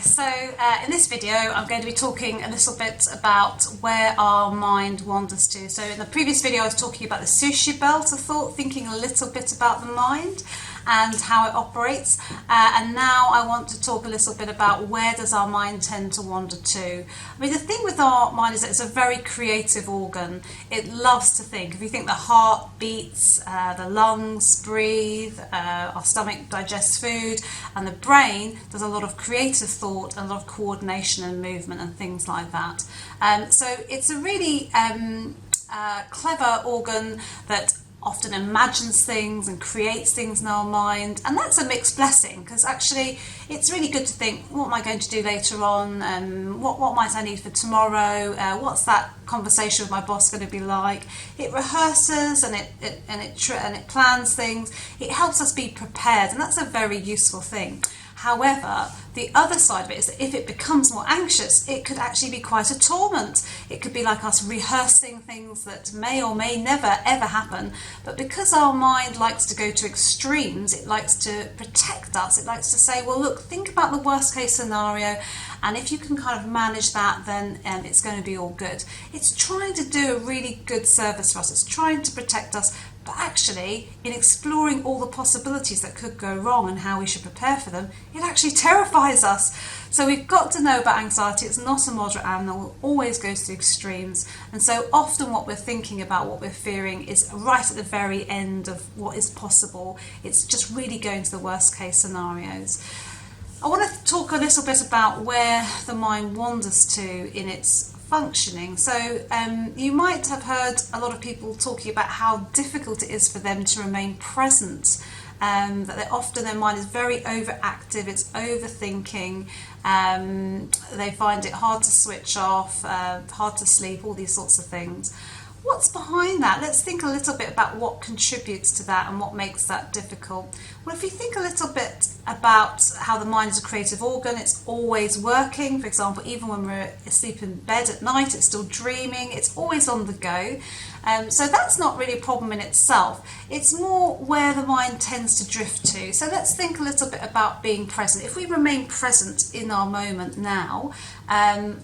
So in this video I'm going to be talking a little bit about where our mind wanders to. So in the previous video I was talking about the sushi belt of thought, thinking a little bit about the mind and how it operates, and now I want to talk a little bit about where does our mind tend to wander to. I mean, the thing with our mind is that it's a very creative organ. It loves to think. If you think the heart beats, the lungs breathe, our stomach digests food, and the brain does a lot of creative thought and a lot of coordination and movement and things like that. So it's a really clever organ that often imagines things and creates things in our mind, and that's a mixed blessing, because actually it's really good to think, what am I going to do later on, what might I need for tomorrow, what's that conversation with my boss going to be like. It rehearses and it plans things. It helps us be prepared, and that's a very useful thing. However, the other side of it is that if it becomes more anxious, it could actually be quite a torment. It could be like us rehearsing things that may or may never ever happen. But because our mind likes to go to extremes, it likes to protect us. It likes to say, well, look, think about the worst case scenario, and if you can kind of manage that, then it's going to be all good. It's trying to do a really good service for us. It's trying to protect us. But actually, in exploring all the possibilities that could go wrong and how we should prepare for them, it actually terrifies us. So we've got to know about anxiety. It's not a moderate animal. It always goes to extremes. And so often what we're thinking about, what we're fearing, is right at the very end of what is possible. It's just really going to the worst case scenarios. I want to talk a little bit about where the mind wanders to in its functioning. So you might have heard a lot of people talking about how difficult it is for them to remain present, that their mind is very overactive, it's overthinking, they find it hard to switch off, hard to sleep, all these sorts of things. What's behind that? Let's think a little bit about what contributes to that and what makes that difficult. Well, if you think a little bit about how the mind is a creative organ, it's always working. For example, even when we're asleep in bed at night, it's still dreaming, it's always on the go. So that's not really a problem in itself. It's more where the mind tends to drift to. So let's think a little bit about being present. If we remain present in our moment now,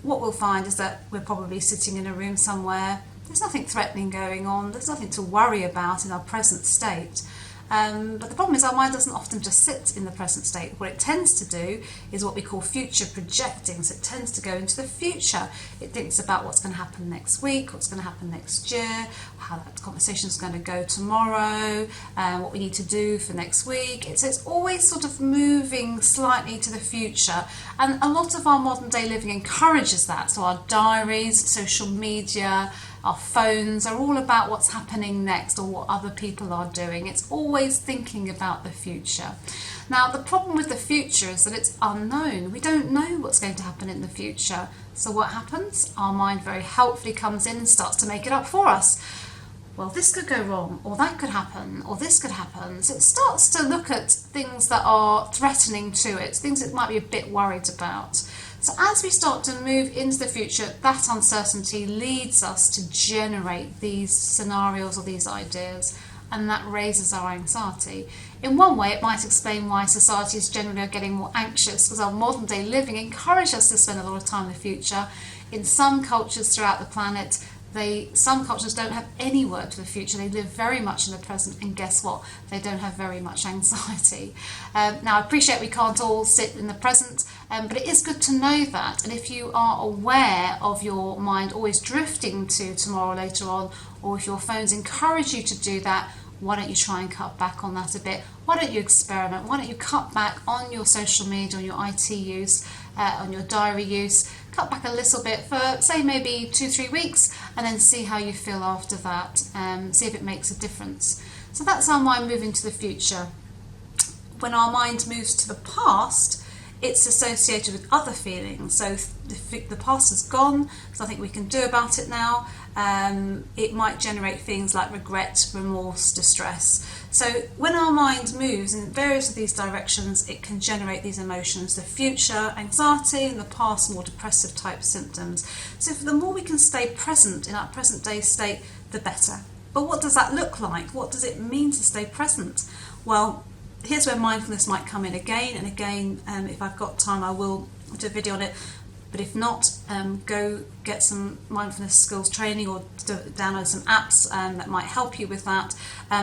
what we'll find is that we're probably sitting in a room somewhere. There's nothing threatening going on, there's nothing to worry about in our present state. But the problem is our mind doesn't often just sit in the present state. What it tends to do is what we call future projecting. So it tends to go into the future. It thinks about what's going to happen next week, what's going to happen next year, how that conversation is going to go tomorrow, what we need to do for next week. It's always sort of moving slightly to the future. And a lot of our modern day living encourages that. So our diaries, social media, our phones are all about what's happening next or what other people are doing. It's always thinking about the future. Now, the problem with the future is that it's unknown. We don't know what's going to happen in the future. So what happens? Our mind very helpfully comes in and starts to make it up for us. Well, this could go wrong, or that could happen, or this could happen. So it starts to look at things that are threatening to it, things it might be a bit worried about. So as we start to move into the future, that uncertainty leads us to generate these scenarios or these ideas, and that raises our anxiety. In one way, it might explain why societies generally are getting more anxious, because our modern day living encourages us to spend a lot of time in the future. In some cultures throughout the planet, some cultures don't have any word for the future. They live very much in the present, and guess what? They don't have very much anxiety. Now, I appreciate we can't all sit in the present, but it is good to know that. And if you are aware of your mind always drifting to tomorrow later on, or if your phones encourage you to do that, why don't you try and cut back on that a bit? Why don't you experiment? Why don't you cut back on your social media, on your IT use, on your diary use? Cut back a little bit for, say, maybe 2-3 weeks, and then see how you feel after that. See if it makes a difference. So that's our mind moving to the future. When our mind moves to the past, it's associated with other feelings. So the past is gone, there's nothing we can do about it now. It might generate things like regret, remorse, distress. So when our mind moves in various of these directions, it can generate these emotions: the future, anxiety, and the past, more depressive type symptoms. So the more we can stay present in our present day state, the better. But what does that look like? What does it mean to stay present? Well, here's where mindfulness might come in again and again. If I've got time, I will do a video on it. But if not, go get some mindfulness skills training or download some apps that might help you with that.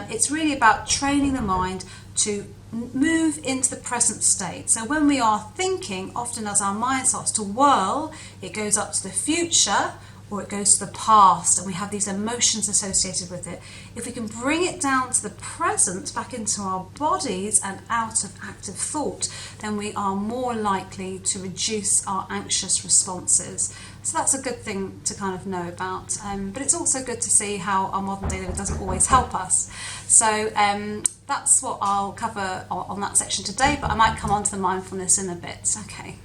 It's really about training the mind to move into the present state. So when we are thinking, often as our mind starts to whirl, it goes up to the future or it goes to the past, and we have these emotions associated with it. If we can bring it down to the present, back into our bodies and out of active thought, then we are more likely to reduce our anxious responses. So that's a good thing to kind of know about. But it's also good to see how our modern day living doesn't always help us. So that's what I'll cover on that section today, but I might come on to the mindfulness in a bit. Okay.